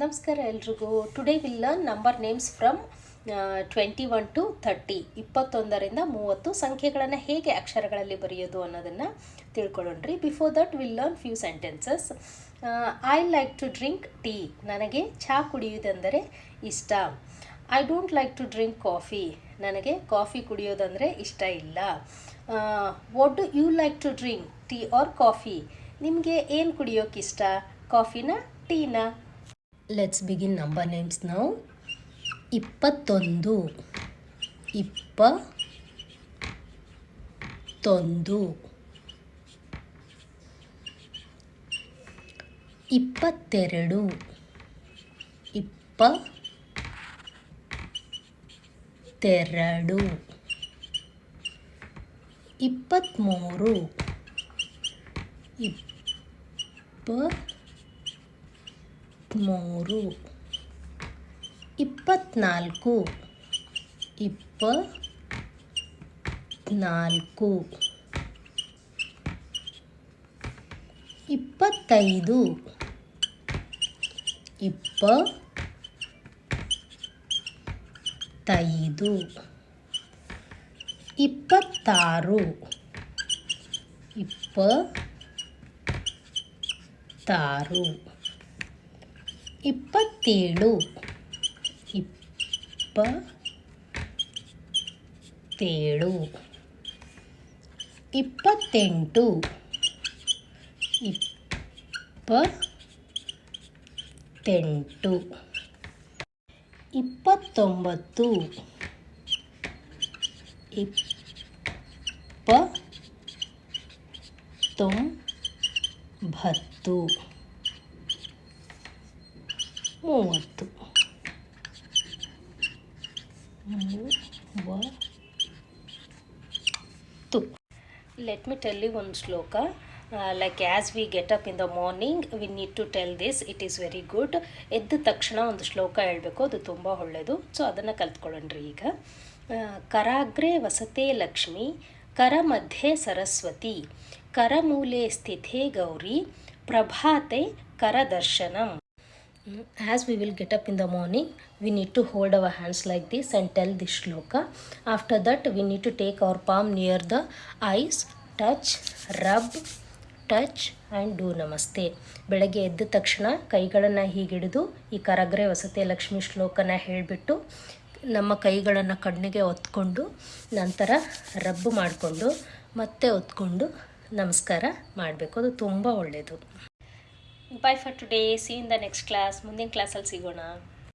ನಮಸ್ಕಾರ ಎಲ್ರಿಗೂ. Today will learn number names from 21 to 30. 21ರಿಂದ 30 ಸಂಖ್ಯೆಗಳನ್ನು ಹೇಗೆ ಅಕ್ಷರಗಳಲ್ಲಿ ಬರೆಯೋದು ಅನ್ನೋದನ್ನು ತಿಳ್ಕೊಳ್ಳೋಣ್ರಿ. Before that will learn few sentences. I like to drink tea. ನನಗೆ ಚಹಾ ಕುಡಿಯುವುದೆಂದರೆ ಇಷ್ಟ. I don't like to drink coffee. ನನಗೆ ಕಾಫಿ ಕುಡಿಯೋದಂದರೆ ಇಷ್ಟ ಇಲ್ಲ. What do you like to drink, tea or coffee? ನಿಮಗೆ ಏನು ಕುಡಿಯೋಕ್ಕಿಷ್ಟ, ಕಾಫಿನ ಟೀನ? Let's begin number names now. 21 22 23 24 25 26 27 28 Let me tell you one sloka. Like as we get up in the morning, we need to tell this. It is very good. ಎದ್ದ ತಕ್ಷಣ ಒಂದು ಶ್ಲೋಕ ಹೇಳಬೇಕು, ಅದು ತುಂಬ ಒಳ್ಳೆಯದು. ಸೊ ಅದನ್ನು ಕಲ್ತ್ಕೊಳ್ಳೋಣ್ರಿ ಈಗ. ಕರಾಗ್ರೆ ವಸತೆ ಲಕ್ಷ್ಮಿ, ಕರ ಮಧ್ಯೆ Saraswati, ಕರಮೂಲೆ ಸ್ಥಿತೇ Gauri, ಪ್ರಭಾತೆ ಕರದರ್ಶನಂ. As we will get up in the morning, we need to hold our hands like this and tell this shloka. After that, we need to take our palm near the eyes, touch, rub, touch and do namaste. ಬೆಳಗ್ಗೆ ಎದ್ದ ತಕ್ಷಣ ಕೈಗಳನ್ನು ಹೀಗಿಡಿದು ಈ ಕರಗ್ರೆ ವಸತೆ ಲಕ್ಷ್ಮಿ ಶ್ಲೋಕನ ಹೇಳಿಬಿಟ್ಟು ನಮ್ಮ ಕೈಗಳನ್ನು ಕಣ್ಣಿಗೆ ಒತ್ಕೊಂಡು ನಂತರ ರಬ್ ಮಾಡಿಕೊಂಡು ಮತ್ತೆ ಒತ್ಕೊಂಡು ನಮಸ್ಕಾರ ಮಾಡಬೇಕು. ಅದು ತುಂಬ ಒಳ್ಳೆಯದು. Bye for today. See you in the next class. ಮುಂದಿನ ಕ್ಲಾಸಲ್ಲಿ ಸಿಗೋಣ.